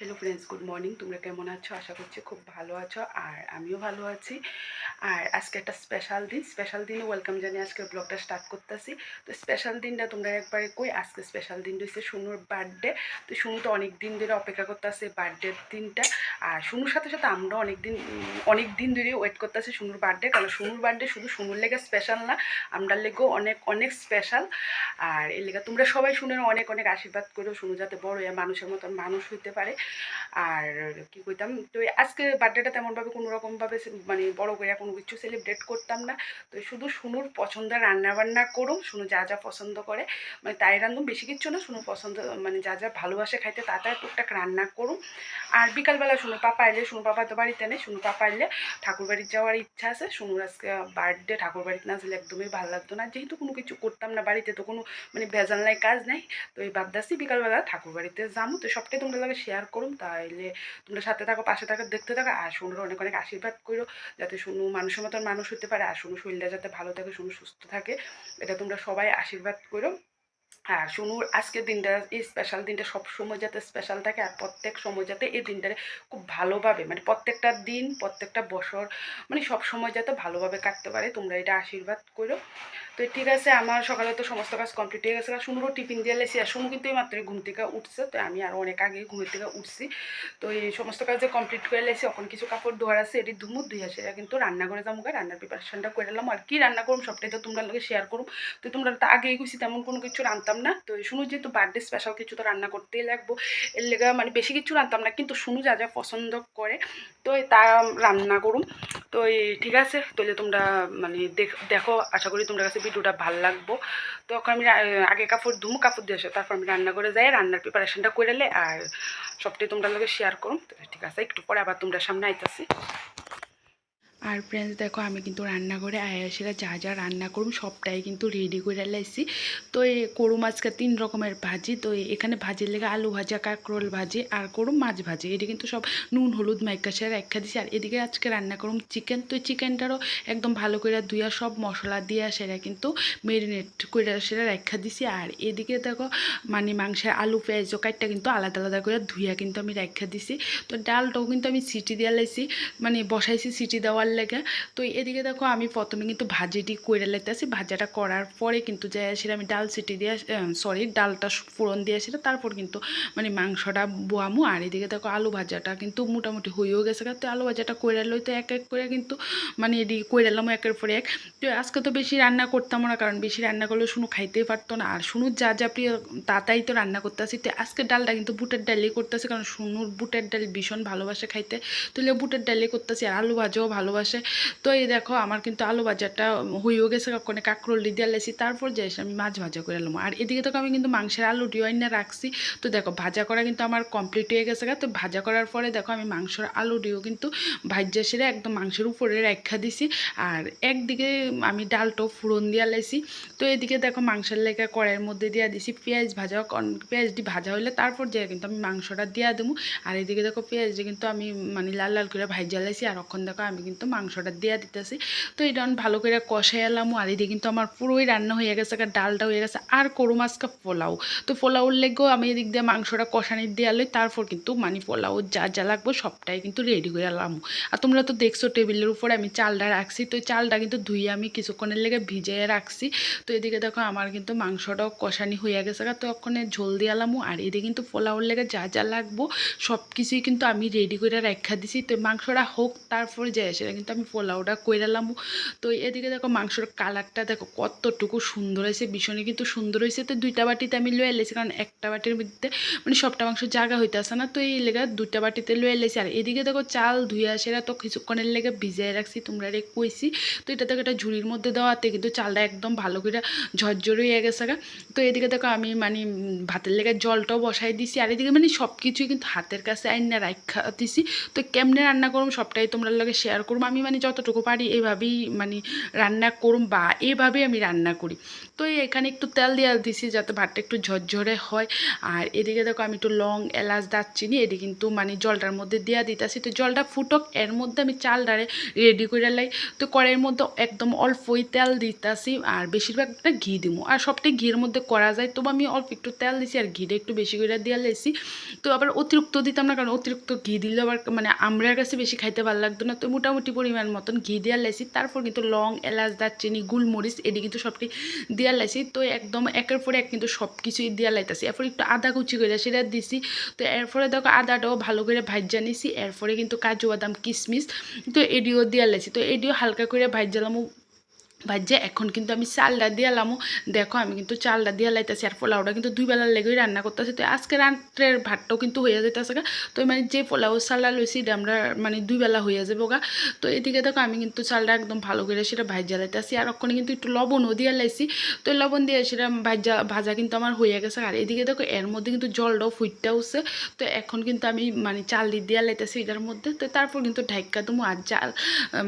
Hello friends, good morning. তোমরা কেমন আছো? আশা করছি খুব ভালো আছো, আর আমিও ভালো আছি। আর আজকে একটা স্পেশাল দিনে ওয়েলকাম জানিয়ে আজকের ব্লগটা স্টার্ট করতেছি। তো স্পেশাল দিনটা তোমরা একবারে কই, আজকে স্পেশাল দিনটা হচ্ছে শুনুর বার্থডে। তো শুনু তো অনেক দিন ধরে অপেক্ষা করতেছে বার্থডের দিনটা, আর শুনুর সাথে সাথে আমরা অনেক দিন ধরে ওয়েট করতেছি শুনুর বার্থডে। কারণ শুনুর বার্থডে শুধু শুনুর লেগে স্পেশাল না, আমরার লেগেও অনেক অনেক স্পেশাল। আর এর লেগে তোমরা সবাই শুনে অনেক অনেক আশীর্বাদ করো, শুনু যাতে বড় হয়ে মানুষের মতন মানুষ হইতে পারে। আর কি কইতাম, তো আজকে বার্থডেটা তেমনভাবে কোনো রকমভাবে মানে বড় করে কোনো কিছু সেলিব্রেট করতাম না। তো শুধু শুনুর পছন্দের রান্না বান্না করুম, শুনু যা যা পছন্দ করে মানে তাই রান্ধুম, বেশি কিচ্ছু না। শুনু পছন্দ মানে যা যা ভালোবাসে খাইতে তা তাই টুকটাক রান্না করুম। আর বিকালবেলা শুনু পাপা এলে, শুনু পাপা তো বাড়িতে নেই, শুনু পাপা এলে ঠাকুর বাড়ির যাওয়ার ইচ্ছা আছে। শুনুর আজকে বার্থডে, ঠাকুর বাড়িতে না আসলে একদমই ভালো লাগতো না, যেহেতু কোনো কিছু করতাম না বাড়িতে, তো কোনো মানে ভেজাল নাই, কাজ নাই। তো এই ভাবদাসি বিকালবেলা ঠাকুর বাড়িতে যাবো, তো সবটাই তোমরা লাগে শেয়ার করুন। তাইলে তোমরা সাথে থাকো, পাশে থাকো, দেখতে থাকো। আর শুনুর অনেক অনেক আশীর্বাদ করো, যাতে শুনু মানুষের মতন মানুষ হতে পারে, আর শুনু শরীরটা যাতে ভালো থাকে, শুনু সুস্থ থাকে, এটা তোমরা সবাই আশীর্বাদ করো। আর শুনুর আজকের দিনটা, এই স্পেশাল দিনটা সব সময় যাতে স্পেশাল থাকে, আর প্রত্যেক সময় যাতে এই দিনটারে খুব ভালোভাবে মানে প্রত্যেকটা দিন প্রত্যেকটা বছর মানে সব সময় যাতে ভালোভাবে কাটতে পারে, তোমরা এটা আশীর্বাদ করো। তো ঠিক আছে, আমার সকালে তো সমস্ত কাজ কমপ্লিট হয়ে গেছে। আর শুনুরও টিফিন দিয়ে লেছি, আর শুনু কিন্তু এই মাত্রই ঘুম থেকে উঠছে, তো আমি আর অনেক আগে ঘুমের থেকে উঠছি। তো এই সমস্ত কাজ যে কমপ্লিট করে লেছি, এখন কিছু কাপড় ধোয়ার আছে, এটি ধুমু ধুয়ে আসে কিন্তু রান্না করে যাবো, রান্নার প্রিপারেশনটা করে এলাম। আর কি রান্না করুম সবটাই তো তোমরা লোকে শেয়ার করুম। তো তোমরা তো আগেই গেছি, তেমন কোনো কিছু রান্তাম না। তো শুনু যেহেতু বার্থডে স্পেশাল কিছু তো রান্না করতেই লাগবো, এর লেগা মানে বেশি কিছু রান্তাম না, কিন্তু শুনু যা যা পছন্দ করে তো তা রান্না করুম। তো ঠিক আছে, তাহলে তোমরা মানে দেখো, আশা করি তোমরা কাছে ভিডিওটা ভালো লাগবো। তো এখন আমি আগে কাপড় ধুমু, কাপড় দিয়ে আসে তারপর আমি রান্না করে যাই, রান্নার প্রিপারেশনটা করে এলে আর সবটাই তোমরা লোকে শেয়ার করুন। তো ঠিক আছে, একটু পরে আবার তোমরা সামনে আইতাছি। আর ফ্রেন্ডস দেখো, আমি কিন্তু রান্না করে আয়াসেরা যা যা রান্না করুম সবটাই কিন্তু রেডি করে লাইছি। তো এই করুম আজকে 3 রকমের ভাজি। তো এখানে ভাজির লেগে আলু ভাজা, কাঁকরোল ভাজি আর করুম মাছ ভাজি। এটি কিন্তু সব নুন হলুদ মাইকা সেরা রেখা দিছি। আর এদিকে আজকে রান্না করুম চিকেন। তো চিকেনটারও একদম ভালো করে ধুইয়া সব মশলা দিয়া সেরা কিন্তু মেরিনেট করে সেরা রেখা দিছি। আর এদিকে দেখো মানে মাংসের আলু পেঁয়াজ কাটটা কিন্তু আলাদা আলাদা করে ধুইয়া কিন্তু আমি রেখা দিছি। তো ডালটাও কিন্তু আমি সিটি দিয়ে লাইছি, মানে বসাইছি সিটি দেওয়ার লেগে। তো এদিকে দেখো আমি প্রথমে কিন্তু ভাজিটি করে লাইতেছি, ভাজাটা করার পরে কিন্তু যাই সেটা আমি ডাল সিটি দিয়ে ডালটা ফোড়ন দিয়ে সেটা তারপর কিন্তু মানে মাংসটা বোয়ামু। আর এদিকে দেখো আলু ভাজাটা কিন্তু মোটামুটি হয়েও গেছে। তো আলু ভাজাটা করে লই, তো এক এক করে কিন্তু মানে এদিকে করে এলাম একের পরে এক। তো আজকে তো বেশি রান্না করতাম না, কারণ বেশি রান্না করলে শুনু খাইতেই পারতো না, আর শুনু যা যা প্রিয় তাই তো রান্না করতেছি। তো আজকে ডালটা কিন্তু বুটের ডালই করতেছি, কারণ শুনুর বুটের ডাল ভীষণ ভালোবাসে খাইতে, তাহলে বুটের ডালই করতেছি। আর আলু ভাজাও ভালোবাসে। তো এই দেখো আমার কিন্তু আলু ভাজাটা হয়েও গেছে, কখনো কাঁকরোল দিয়ে লেছি, তারপর যাই আমি মাছ ভাজা করে এলাম। আর এদিকে দেখো আমি কিন্তু মাংসের আলুটিও আইনা রাখছি। তো দেখো ভাজা করা কিন্তু আমার কমপ্লিট হয়ে গেছে। তো ভাজা করার পরে দেখো আমি মাংসের আলুটিও কিন্তু ভাজা সেরে একদম মাংসের উপরে রেখা দিছি। আর একদিকে আমি ডালটাও ফুরন দিয়া লাইছি। তো এদিকে দেখো মাংসের লেগে কড়াইয়ের মধ্যে দিয়া দিছি পেঁয়াজ ভাজা, পেঁয়াজটি ভাজা হইলে তারপর যাই কিন্তু আমি মাংসটা দিয়া দেবো। আর এদিকে দেখো পেঁয়াজটি কিন্তু আমি মানে লাল লাল করে ভাজা লাইছি, আর অখন দেখো আমি কিন্তু মাংসটা দিয়া দিতেছি। তো এটা আমি ভালো করে কষাই এলাম। আর এদিকে কিন্তু আমার পুরোই রান্না হয়ে গেছে, ডালটা হয়ে গেছে। আর করু মাছকা পোলাও, তো পোলাওর লেগেও আমি এদিক দিয়ে মাংসটা কষানি দিয়ে লই, তারপর কিন্তু মানে পোলাও যা যা লাগবো সবটাই কিন্তু রেডি করে এলাম। আর তোমরা তো দেখছো টেবিলের উপরে আমি চালটা রাখছি, তো চালটা কিন্তু ধুয়ে আমি কিছুক্ষণের লেগে ভিজিয়ে রাখছি। তো এদিকে দেখো আমার কিন্তু মাংসটাও কষানি হয়ে গেছে, তো ওখানে ঝোল দিয়ে এলাম। আর এদিকে কিন্তু পোলাওর লেগে যা যা লাগবো সব কিছুই কিন্তু আমি রেডি করে রাখা দিছি। তো মাংসটা হোক তারপরে যায় সেটা কিন্তু আমি পোলাওটা কইরালাম। তো এদিকে দেখো মাংসর কালারটা দেখো কতটুকু সুন্দর হয়েছে, ভীষণই কিন্তু সুন্দর হয়েছে। তো 2টা বাটিতে আমি লয়ে এলেছি, কারণ একটা বাটির মধ্যে মানে সবটা মাংস জায়গা হইতেছে না, তো এই লেগে 2টা বাটিতে লয়ে এলেছি। আর এদিকে দেখো চাল ধুইয়া সেরা তো কিছুক্ষণের লেগে ভিজিয়ে রাখছি, তোমরা রে কইছি। তো এটা দেখো একটা ঝুড়ির মধ্যে দেওয়াতে কিন্তু চালটা একদম ভালো করে ঝরঝর হয়ে গেছে। তো এদিকে দেখো আমি মানে ভাতের লেগে জলটাও বসাই দিছি। আর এদিকে মানে সব কিছুই কিন্তু হাতের কাছে আইনা রাখা দিছি। তো কেমনে রান্না করুম সবটাই তোমরা লগে শেয়ার করুম। আমি মানে যতটুকু পারি এইভাবেই মানে রান্না করুম, বা এইভাবেই আমি রান্না করি। তো তো এখানে একটু তেল দিয়ে দিছি যাতে ভাতটা একটু ঝরঝরে হয়। আর এদিকে দেখো আমি একটু লং এলাচ দারচিনি এটি কিন্তু মানে জলটার মধ্যে দিয়া দিতেছি। তো জলটা ফুটক, এর মধ্যে আমি চালটারে রেডি করে লাই। তো কড়াইয়ের মধ্যে একদম অল্পই তেল দিতেছি আর বেশিরভাগটা ঘি দিব। আর সবটাই ঘির মধ্যে করা যায়, তবু আমি অল্প একটু তেল দিছি আর ঘিটা একটু বেশি করে দিয়ে লাইছি। তো আবার অতিরিক্ত দিতাম না, কারণ অতিরিক্ত ঘি দিলে আবার মানে আমরার কাছে বেশি খাইতে ভালো লাগতো না। তো মোটামুটি পরিমাণ মতন ঘি দিয়ে লাইছি। তারপর কিন্তু লং এলাচ দারচিনি গোলমরিচ এটি কিন্তু সবটি দিয়া লাইছি। তো একদম একের পরে এক কিন্তু সব কিছুই দিয়া লাইতাছি। এরপরে একটু আদা কুচি করে সেটা দিছি। তো এরপরে দেখো আদাটাও ভালো করে ভাজা নিছি। এরপরে কিন্তু কাজু বাদাম কিশমিশ তো এডিও দিয়া লাইছি। তো এডিও হালকা করে ভাজালাম। ভাজে এখন কিন্তু আমি চালটা দিয়ালামও। দেখো আমি কিন্তু চালটা দিয়া লাইতেছি আর পোলাওটা কিন্তু 2 বেলার লেগেই রান্না করতেছি। তো আজকে রাত্রের ভাতটাও কিন্তু হয়ে যেতেছে গা। তো মানে যে পোলাও চালটা লইছি এটা আমরা মানে 2 বেলা হয়ে যাবো গা। তো এদিকে দেখো আমি কিন্তু চালটা একদম ভালো করে সেটা ভাজা লাইতেছি। আর ওখানে কিন্তু একটু লবণও দিয়া লাইছি। তো লবণ দিয়ে সেটা ভাজা কিন্তু আমার হয়ে গেছে। আর এদিকে দেখো এর মধ্যে কিন্তু জলটাও ফুটটা উঠছে। তো এখন কিন্তু আমি মানে চাল দিয়া লাইতেছি এটার মধ্যে। তো তারপর কিন্তু ঢাইকা দেবো। আর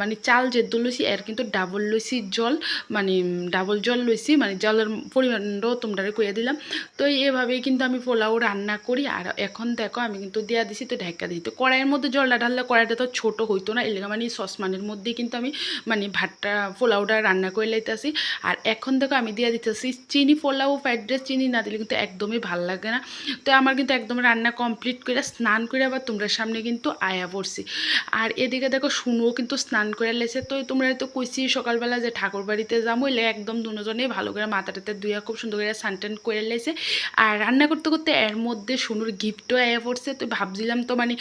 মানে চাল যেহেতু লইছি এর কিন্তু ডাবল লইছি জল, মানে ডাবল জল লইছি, মানে জলের পরিমাণটাও তোমরা কইয়া দিলাম। তো এভাবেই কিন্তু আমি পোলাও রান্না করি। আর এখন দেখো আমি কিন্তু দেওয়া দিছি, তো ঢাকা দিই। তো কড়াইয়ের মধ্যে জলটা ঢাললে কড়াইটা তো ছোটো হইতো না, এলাকা মানে সসমানের মধ্যেই কিন্তু আমি মানে ভাতটা পোলাওটা রান্না করে লাইতেছি। আর এখন দেখো আমি দিয়ে দিতেছি চিনি। পোলাও ফ্রাইড রাইস চিনি না দিলে কিন্তু একদমই ভাল লাগে না। তো আমার কিন্তু একদম রান্না কমপ্লিট করে স্নান করে আবার তোমরা সামনে কিন্তু আয়া পড়ছি। আর এদিকে দেখো শুনুও কিন্তু স্নান করে লেছে। তো তোমরা তো কইছি সকালবেলা যে ঠাকুর বাড়িতে যাবো, এলে একদম দুজনেই ভালো করে মাথাটাতে ধুইয়া খুব সুন্দর করে সানটেন করে লেছে। আর রান্না করতে করতে এর মধ্যে শুনুর গিফটও আয়া পড়ছে। তো ভাবছিলাম তো মানে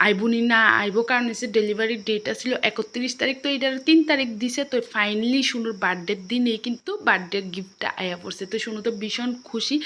আইবুনি না আইবো, কারণ হচ্ছে ডেলিভারির ডেটটা ছিল 31 তারিখ, তো এটার 3 তারিখ দিছে। তো ফাইনালি শুনুর বার্থডের দিনেই কিন্তু বার্থডে গিফটটা আয়া পড়ছে। তো শুনু তো ভীষণ খুশি।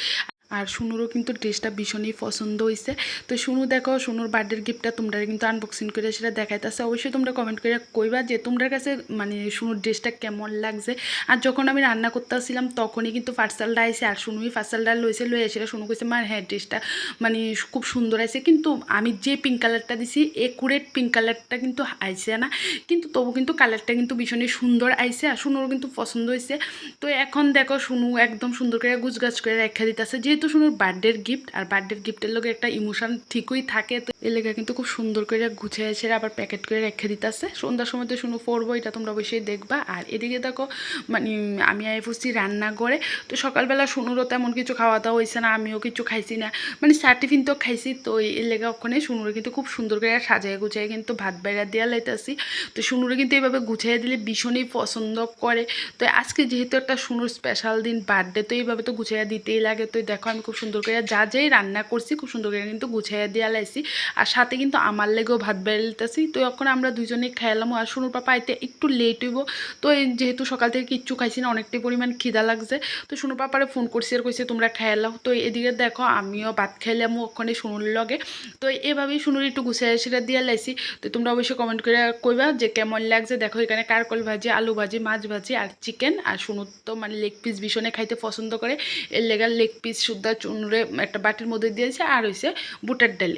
আর শুনুরও কিন্তু ড্রেসটা ভীষণই পছন্দ হয়েছে। তো শুনু দেখো শুনুর বার্থডের গিফটটা তোমরা কিন্তু আনবক্সিং করে সেটা দেখাইতেছে। অবশ্যই তোমরা কমেন্ট করে কইবা যে তোমরা কাছে মানে শুনুর ড্রেসটা কেমন লাগছে। আর যখন আমি রান্না করতেছিলাম তখনই কিন্তু পার্সেলটা আইসে। আর শুনুই পার্সেলটা লয়ে এসে শুনু কইছে মা হ্যাঁ ড্রেসটা মানে খুব সুন্দর আছে, কিন্তু আমি যে পিঙ্ক কালারটা দিছি একুরেট পিঙ্ক কালারটা কিন্তু আইসে না, কিন্তু তবু কিন্তু কালারটা কিন্তু ভীষণই সুন্দর আইসে। আর শুনুরও কিন্তু পছন্দ হয়েছে। তো এখন দেখো শুনু একদম সুন্দর করে গুছগাছ করে রেখে দিতেছে, যেহেতু শুনুর বার্থডের গিফট। আর বার্থডের গিফটের লোক একটা ইমোশন ঠিকই থাকে। তো এর লেগে কিন্তু খুব সুন্দর করে গুছিয়ে ছেড়ে আবার প্যাকেট করে রেখে দিতেছে। সন্ধ্যার সময় তো শুনু পড়বো, এটা তোমরা অবশ্যই দেখবা। আর এদিকে দেখো মানে আমি আই পড়ছি রান্না করে। তো সকালবেলা শুনুরও তেমন কিছু খাওয়া দাওয়া হয়েছে না, আমিও কিছু খাইছি না, মানে চা টিফিন তো খাইছি। তো এর লেগে ওখানে শুনুরে কিন্তু খুব সুন্দর করে সাজায় গুছিয়ে কিন্তু ভাত বাইরা দেওয়া লাইতেছি। তো শুনুরে কিন্তু এইভাবে গুছিয়ে দিলে ভীষণই পছন্দ করে। তো আজকে যেহেতু একটা শুনুর স্পেশাল দিন বার্থডে, তো এইভাবে তো গুছিয়ে দিতেই লাগে। তো দেখো আমি খুব সুন্দর করে যা যাই রান্না করছি খুব সুন্দর করে কিন্তু গুছিয়ে দিয়ে লাইছি। আর সাথে কিন্তু আমার লেগেও ভাত বেড়াইতেছি। তো এখন আমরা দুজনেই খাইলাম। আর শুনুর পাপা আইতে একটু লেট হইব। তো যেহেতু সকাল থেকে কিচ্ছু খাইছি না, অনেকটাই পরিমাণ খিদা লাগছে। তো শুনুর পাপারে ফোন করছি আর কইছে তোমরা খাইলাও। তো এদিকে দেখো আমিও ভাত খাইলাম ওখানে শুনুর লগে। তো এভাবেই শুনুর একটু গুছিয়ে সেটা দিয়ে লাইছি। তো তোমরা অবশ্যই কমেন্ট করে কইবা যে কেমন লাগছে। দেখো এখানে কারকল ভাজি, আলু ভাজি, মাছ ভাজি আর চিকেন। আর শুনুর তো মানে লেগ পিস ভীষণে খাইতে পছন্দ করে, এর লেগার লেগ পিস শুদ্ধা চুনুরে একটা বাটির মধ্যে দিয়েছে। আর হয়েছে বুটের ডাল।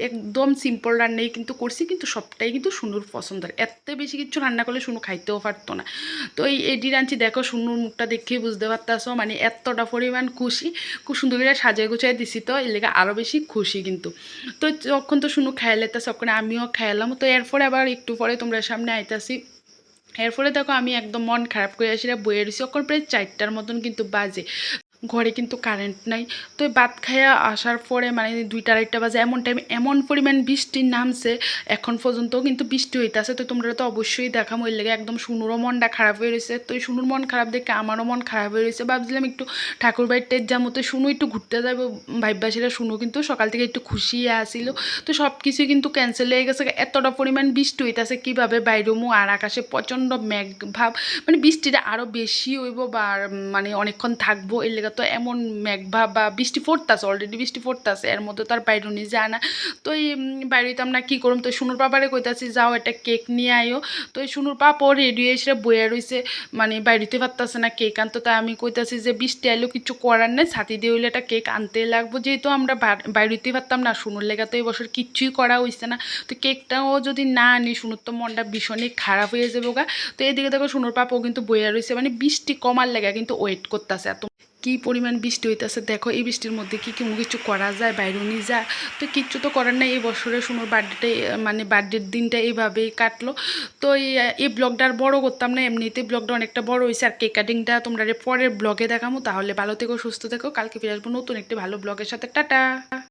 একদম সিম্পল রান্নাই কিন্তু করছি, কিন্তু সবটাই কিন্তু শুনুর পছন্দের। এত বেশি কিছু রান্না করলে শুনু খাইতেও পারতো না। তো এই এডি রাঁচি দেখো শুনুর মুখটা দেখেই বুঝতে পারতাছো মানে এতটা পরিমাণ খুশি। খুব সুন্দর করে সাজিয়ে গুছিয়ে দিছি, তো এর লেগে আরও বেশি খুশি কিন্তু। তো যখন তো শুনু খাইলে তা তখন আমিও খাইলাম। তো এরপরে আবার একটু পরে তোমরা সামনে আইতাছি। এরপরে দেখো আমি একদম মন খারাপ করে আসি বইয়ে রয়েছি। এখন প্রায় 4টার মতন কিন্তু বাজে, ঘরে কিন্তু কারেন্ট নাই। তো ভাত খাইয়া আসার পরে মানে 2টা 2:30 বাজে, এমন টাইম এমন পরিমাণ বৃষ্টি নামছে, এখন পর্যন্ত কিন্তু বৃষ্টি হইতেছে। তো তোমরা তো অবশ্যই দেখাম ওই লেগে একদম শুনুরও মনটা খারাপ হয়ে রয়েছে। তো এই শুনুর মন খারাপ দেখে আমারও মন খারাপ হয়ে রয়েছে। ভাবছিলাম একটু ঠাকুর বাড়িতে যাবো, তো শুনু একটু ঘুরতে যাবো ভাইবাসীরা। শুনু কিন্তু সকাল থেকে একটু খুশি আসিল। তো সব কিছুই কিন্তু ক্যান্সেল হয়ে গেছে, এতটা পরিমাণ বৃষ্টি হইতেছে কীভাবে বাইরমু। আর আকাশে প্রচণ্ড মেঘ ভাব, মানে বৃষ্টিটা আরও বেশি হইব বা মানে অনেকক্ষণ থাকবো, এর লেগে তো এমন মেঘভাব বা বৃষ্টি পড়তাছে, অলরেডি বৃষ্টি পড়তাছে, এর মধ্যে তো আর বাইরে নিয়ে যায় না। তো এই বাইরেতে আমরা কী করুম, তো সুনুর পাপারে কইতাছি যাও একটা কেক নিয়ে আয়ো। তো এই সুনুর পাপাও রেডি হয়ে বইয়া রয়েছে, মানে বাইরেতে পারতাছে না কেক আনতে। তাই আমি কইতাছি যে বৃষ্টি আইলেও কিছু করার নেই, ছাতি দিয়ে হইলে একটা কেক আনতে লাগবো, যেহেতু আমরা বাইরেতেই পারতাম না। সুনুর লেগা তো এই বছর কিচ্ছুই করা হয়েছে না। তো কেকটাও যদি না আনি সুনুর তো মনটা ভীষণই খারাপ হয়ে যাবে গা। তো এইদিকে দেখো সুনুর পাপাও কিন্তু বইয়া রয়েছে, মানে বৃষ্টি কমার লেগা কিন্তু ওয়েট করতেছে। এত কি পরিমাণ বৃষ্টি হইতেছে দেখো, এই বৃষ্টির মধ্যে কি কোনো কিছু করা যায়, বাইরে নিয়ে যায়? তো কিচ্ছু তো করার নাই। এই বছরে সুনুর বার্থডেটাই, মানে বার্থডের দিনটা এইভাবেই কাটলো। তো এই ব্লগটা আর বড়ো করতাম না, এমনিতেই ব্লগটা অনেকটা বড় হয়েছে। আর কেক কাটিংটা তোমরা পরের ব্লগে দেখামো। তাহলে ভালো থেকো, সুস্থ থেকো, কালকে ফিরে আসবো নতুন একটি ভালো ব্লগের সাথে। টাটা।